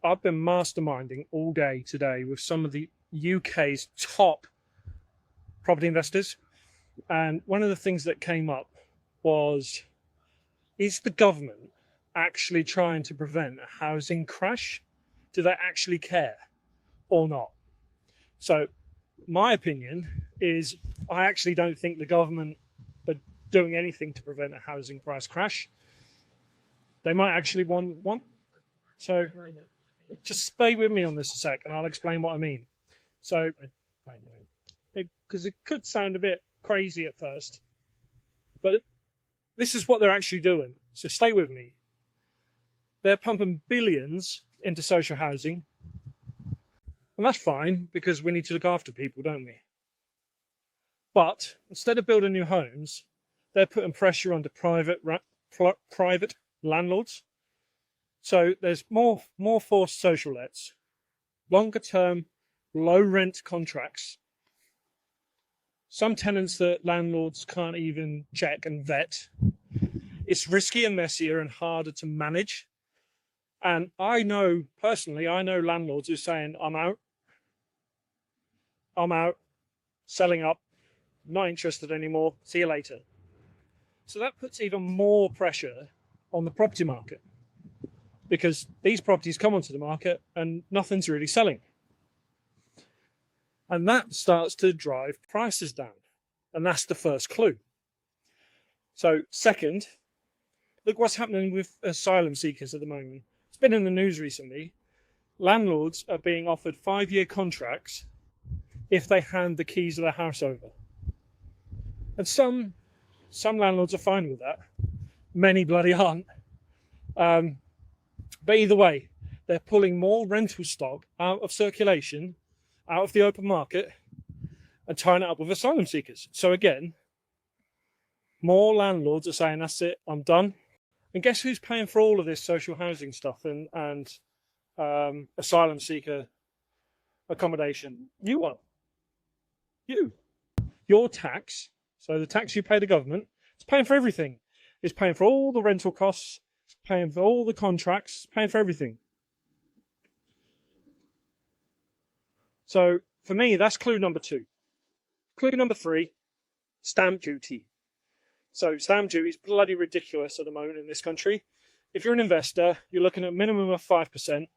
I've been masterminding all day today with some of the UK's top property investors. And one of the things that came up was, is the government actually trying to prevent a housing crash? Do they actually care or not? So my opinion is I actually don't think the government are doing anything to prevent a housing price crash. They might actually want one. So just stay with me on this a sec and I'll explain what I mean. So, because it could sound a bit crazy at first, but this is what they're actually doing. So stay with me. They're pumping billions into social housing. And that's fine because we need to look after people, don't we? But instead of building new homes, they're putting pressure onto private landlords. So there's more forced social lets, longer term, low rent contracts. Some tenants that landlords can't even check and vet. It's risky and messier and harder to manage. And I know landlords who are saying, I'm out, selling up, not interested anymore, see you later. So that puts even more pressure on the property market because these properties come onto the market and nothing's really selling. And that starts to drive prices down. And that's the first clue. So second, look what's happening with asylum seekers at the moment. It's been in the news recently. Landlords are being offered 5-year contracts if they hand the keys of their house over. And some landlords are fine with that. Many bloody aren't. But either way, they're pulling more rental stock out of circulation, out of the open market, and tying it up with asylum seekers. So again, more landlords are saying, that's it, I'm done. And guess who's paying for all of this social housing stuff and asylum seeker accommodation? You are. You. Your tax, so the tax you pay the government, it's paying for everything. It's paying for all the rental costs, it's paying for all the contracts, it's paying for everything. So for me, that's clue number 2. Clue number 3, stamp duty. So stamp duty is bloody ridiculous at the moment in this country. If you're an investor, you're looking at a minimum of 5%,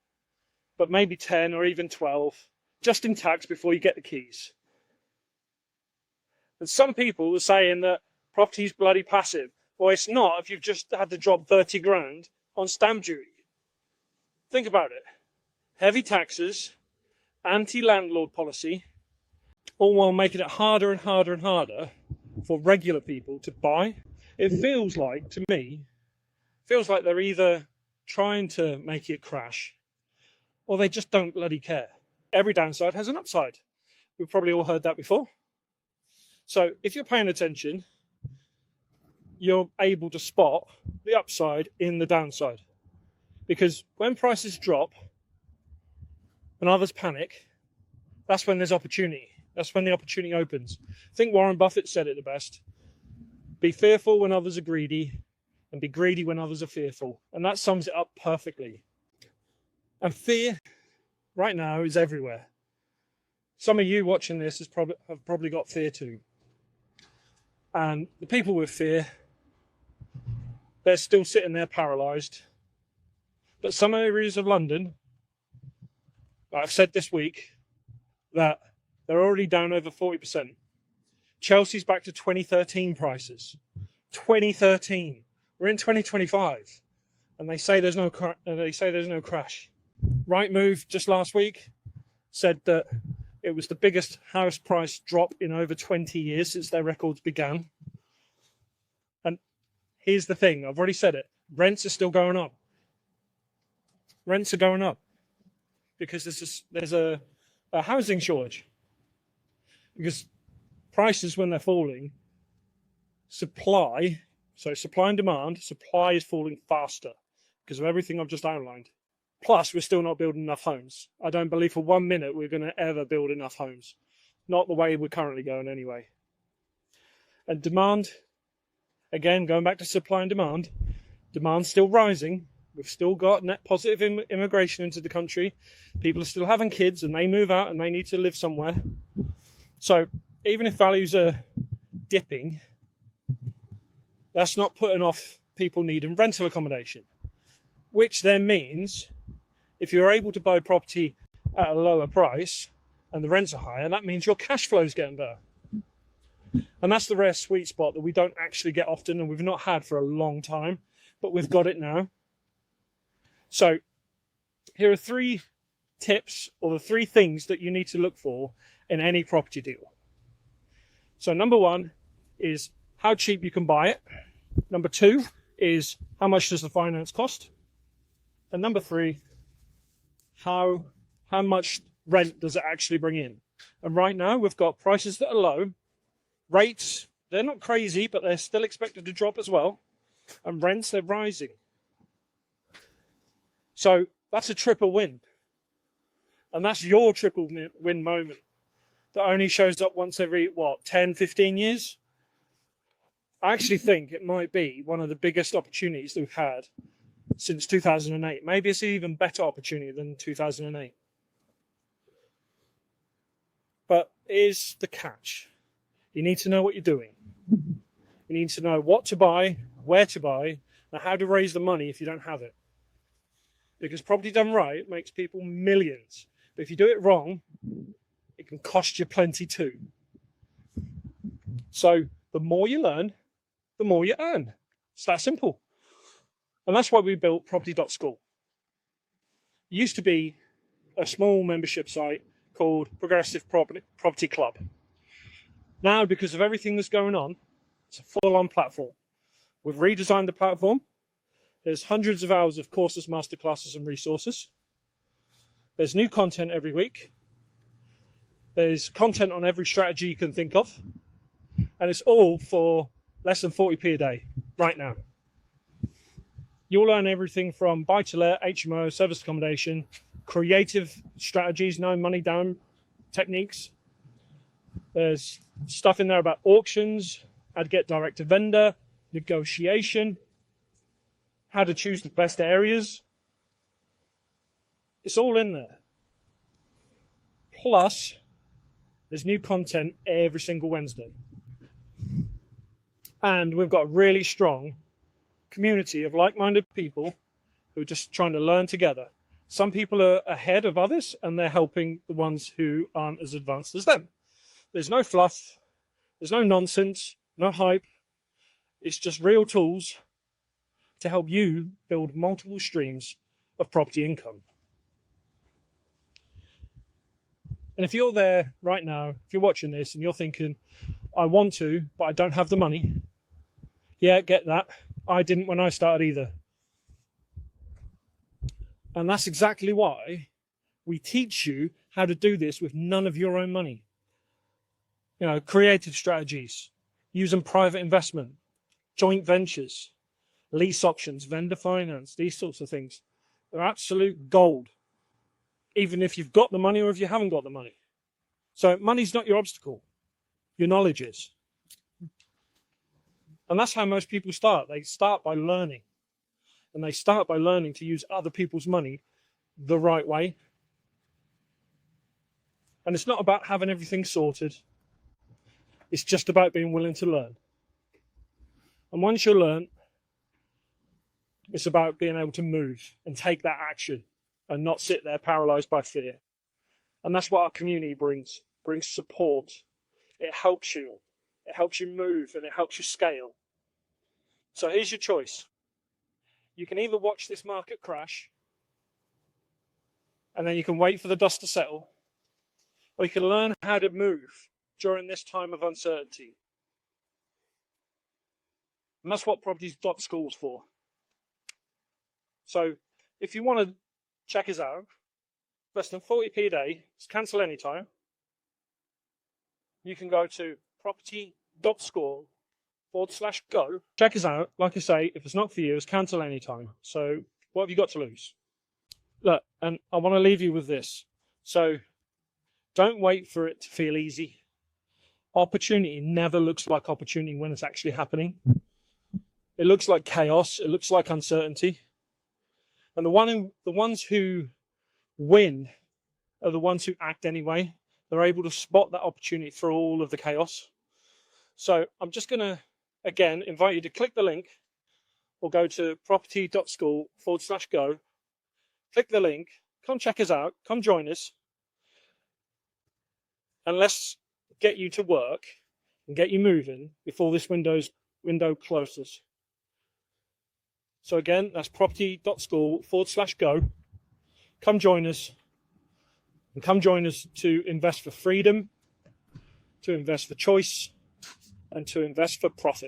but maybe 10 or even 12, just in tax before you get the keys. And some people are saying that property's bloody passive. Well, it's not if you've just had to drop 30 grand on stamp duty. Think about it. Heavy taxes, anti-landlord policy, all while making it harder and harder and harder for regular people to buy. It feels like, to me, they're either trying to make it crash or they just don't bloody care. Every downside has an upside. We've probably all heard that before. So if you're paying attention, you're able to spot the upside in the downside. Because when prices drop and others panic, that's when there's opportunity. That's when the opportunity opens. I think Warren Buffett said it the best. Be fearful when others are greedy and be greedy when others are fearful. And that sums it up perfectly. And fear right now is everywhere. Some of you watching this have probably got fear too. And the people with fear, they're still sitting there paralysed. But some areas of London, I've said this week, that they're already down over 40%. Chelsea's back to 2013 prices. 2013. We're in 2025, and they say there's no crash. Rightmove just last week said that it was the biggest house price drop in over 20 years since their records began. And here's the thing, I've already said it, rents are still going up. Rents are going up because there's a housing shortage. Because prices, when they're falling, supply and demand, supply is falling faster because of everything I've just outlined. Plus, we're still not building enough homes. I don't believe for 1 minute we're going to ever build enough homes. Not the way we're currently going anyway. And demand, again, going back to supply and demand's still rising, We've still got net positive immigration into the country. People are still having kids and they move out and they need to live somewhere. So even if values are dipping, that's not putting off people needing rental accommodation, which then means if you're able to buy property at a lower price and the rents are higher, that means your cash flow is getting better. And that's the rare sweet spot that we don't actually get often and we've not had for a long time, but we've got it now. So here are 3 tips or the 3 things that you need to look for in any property deal. So number 1 is how cheap you can buy it. Number 2 is how much does the finance cost? And number 3, how much rent does it actually bring in? And right now we've got prices that are low, rates, they're not crazy, but they're still expected to drop as well. And rents, they're rising. So that's a triple win. And that's your triple win moment that only shows up once every, 10, 15 years? I actually think it might be one of the biggest opportunities that we've had since 2008. Maybe it's an even better opportunity than 2008. But here's the catch. You need to know what you're doing. You need to know what to buy, where to buy, and how to raise the money if you don't have it. Because property done right makes people millions. But if you do it wrong, it can cost you plenty too. So the more you learn, the more you earn. It's that simple. And that's why we built property.school. It used to be a small membership site called Progressive Property Club. Now, because of everything that's going on, it's a full-on platform. We've redesigned the platform. There's hundreds of hours of courses, masterclasses, and resources. There's new content every week. There's content on every strategy you can think of. And it's all for less than 40p a day, right now. You'll learn everything from buy-to-let, HMO, service accommodation, creative strategies, no money down techniques. There's stuff in there about auctions, how to get direct to vendor, negotiation, how to choose the best areas. It's all in there. Plus, there's new content every single Wednesday. And we've got a really strong community of like-minded people who are just trying to learn together. Some people are ahead of others and they're helping the ones who aren't as advanced as them. There's no fluff, there's no nonsense, no hype. It's just real tools to help you build multiple streams of property income. And if you're there right now, if you're watching this and you're thinking, I want to, but I don't have the money. Yeah, get that. I didn't when I started either. And that's exactly why we teach you how to do this with none of your own money. You know, creative strategies, using private investment, joint ventures, lease options, vendor finance, these sorts of things. They're absolute gold, even if you've got the money or if you haven't got the money. So money's not your obstacle. Your knowledge is. And that's how most people start. They start by learning. And they start by learning to use other people's money the right way. And it's not about having everything sorted. It's just about being willing to learn. And once you learn, it's about being able to move and take that action and not sit there paralyzed by fear. And that's what our community brings support. It helps you. It helps you move and it helps you scale. So here's your choice. You can either watch this market crash and then you can wait for the dust to settle, or you can learn how to move during this time of uncertainty. And that's what properties.school's for. So if you want to check us out, less than 40p a day, it's cancel anytime. You can go to property.school/go. Check us out. Like I say, if it's not for you, it's cancel anytime. So what have you got to lose? Look, and I want to leave you with this. So don't wait for it to feel easy. Opportunity never looks like opportunity when it's actually happening. It looks like chaos. It looks like uncertainty. And the ones who win are the ones who act anyway. They're able to spot that opportunity through all of the chaos. So I'm just going to, again, invite you to click the link or go to property.school/go. Click the link, come check us out, come join us, and let's get you to work and get you moving before this window closes. So again, that's property.school/go. Come join us, and come join us to invest for freedom, to invest for choice, and to invest for profit.